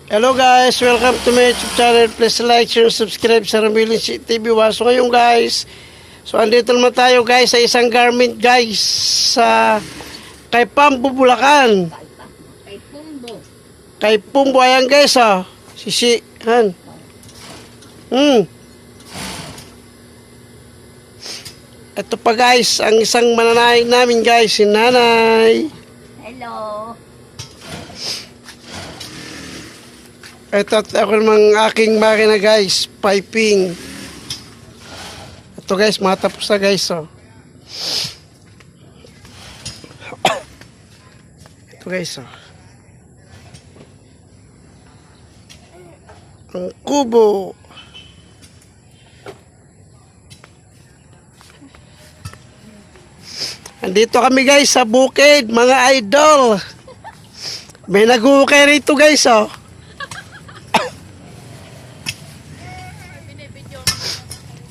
Hello guys, welcome to my YouTube channel. Please like, share, subscribe sa Ramilin TV1. So ngayon guys, andito naman tayo guys sa isang garment guys sa kay Pambo Bulacan. Kay Pumbo ayan guys Sisi, han. Ito pa guys, ang isang mananaig namin guys, si Nanay. Hello. Ito ako namang aking makina guys, piping. Ito guys, matapos na guys Ito guys ang kubo. Andito kami guys sa bukid, mga idol. May nag-uukay rito guys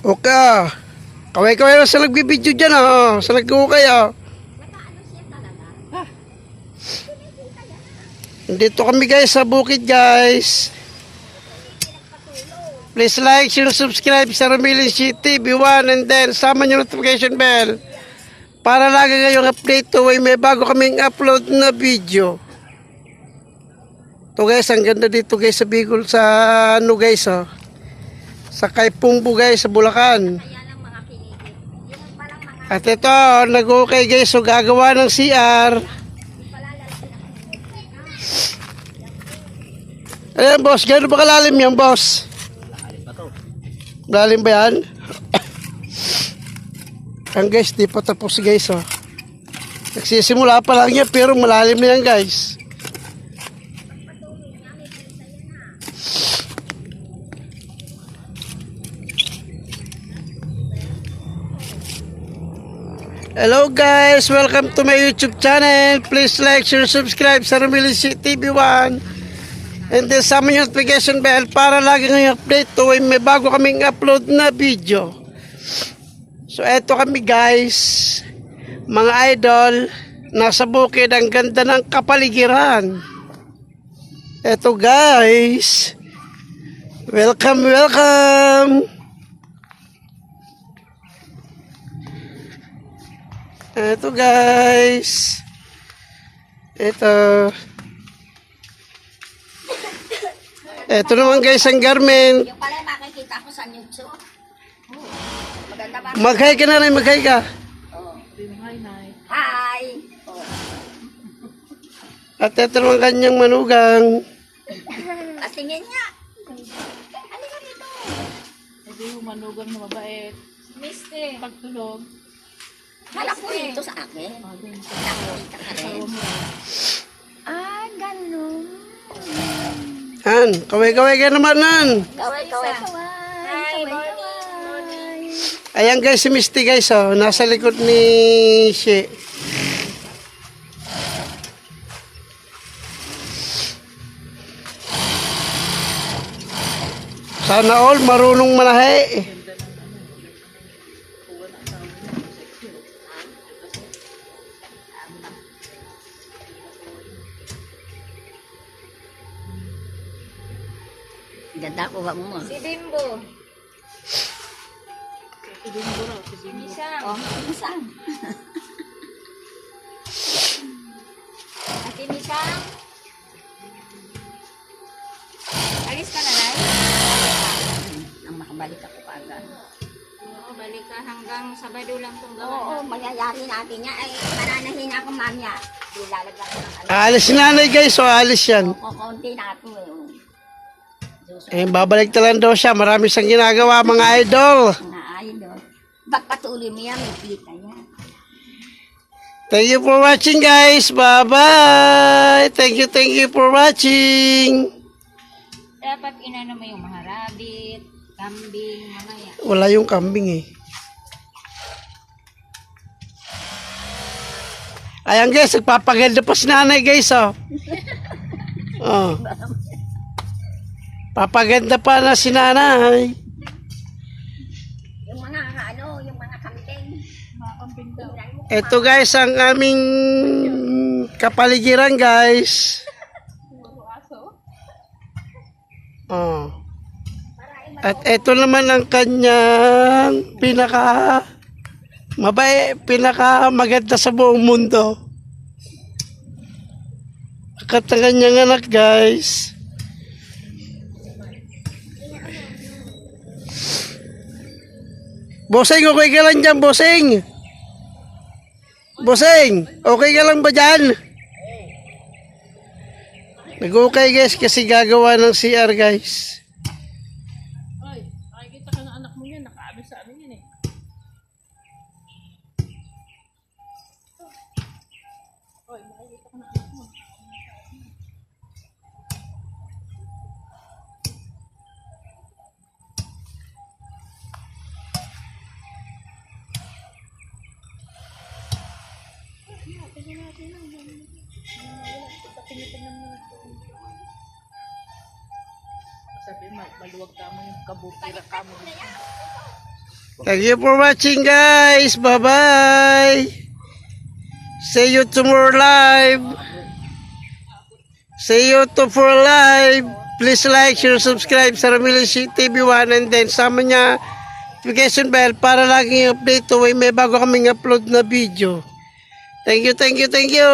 Okay. Kaway-kaway sa nagbibideo dyan sa nag-uukay Dito kami guys sa bukid guys. Please like, share, subscribe sa Ramilin TV1 and then sama nyo notification bell para lagi kayong update tuwing may bago kaming upload na video. Ito guys, ang ganda dito guys sa Bicol sa guys sa kay Pumbo guys sa Bulacan. At ito, nag-okay guys, gagawa ng CR. Ayan boss, gano'n ba kalalim yan boss? Malalim ba yan? Ang guys, di pa tapos guys Nagsisimula pa lang yan pero malalim na yan guys. Hello guys, welcome to my YouTube channel. Please like, share, subscribe sa Ramilin TV1 and then sama yung notification bell para lagi ngayong update tuwing may bago kaming upload na video. So eto kami guys, mga idol, nasa bukid, ang ganda ng kapaligiran. Eto guys, welcome. Ito guys. Ito naman guys ang garment. Yung pala makikita ko sa YouTube. Maganda ba? Mag-hi ka na rin, mag-hi ka. Hi. At ito naman kanyang manugang. Patingin niya. Ano ka dito? Hindi yung manugang na mabait. Mister. Pagtulog. Halap mo dito sa akin. Nakikita ka rin. Ganun. Han, kaway-kaway ka naman nan. Kaway. Ayan guys si Misty guys nasa likod ni She. Sana all marunong manahe. Ganda ko ba mo? Si Bimbo. Misang. Misang. Ate Misang. Alis ka na lang? Nang makabalik ako kaagad. Oo, balik ka hanggang Sabado lang itong gawa. Oo, mangyayari natin niya. Ay, mananahin ako mamaya. Lalagyan ko ng Alis si nanay guys alis yan. Kukunti na ito Babalik na lang daw siya. Marami siyang ginagawa mga idol. Mga idol. Pagpatuloy mo yan, may kita yan. Thank you for watching guys. Bye-bye. Thank you for watching. Dapat inano mo yung mga rabbit, kambing, mga yan. Wala yung kambing Ayan guys, nagpapaganda pa si nanay guys Papaganda pa na si nanay. Yung mga yung mga kambing. Ito guys ang aming kapaligiran guys. Oh. At ito naman ang kanyang pinaka maganda sa buong mundo. At ang kanyang anak, guys. Boseng, okay ka lang dyan, Boseng? Boseng, okay ka lang ba dyan? Nag-okay, guys, kasi gagawa ng CR, guys. Ay, nakikita ka ng anak mo yan. Nakaabi sa ano yan eh. Oy, nakikita ka ng anak mo. Sabi, maluwag ka mo yung kabutira ka mo. Thank you for watching, guys. Bye-bye. See you tomorrow live. See you tomorrow live. Please like, share, subscribe sa Ramilici TV1 and then sama niya notification bell para laging update tuwing may bago kaming upload na video. Thank you, thank you, thank you.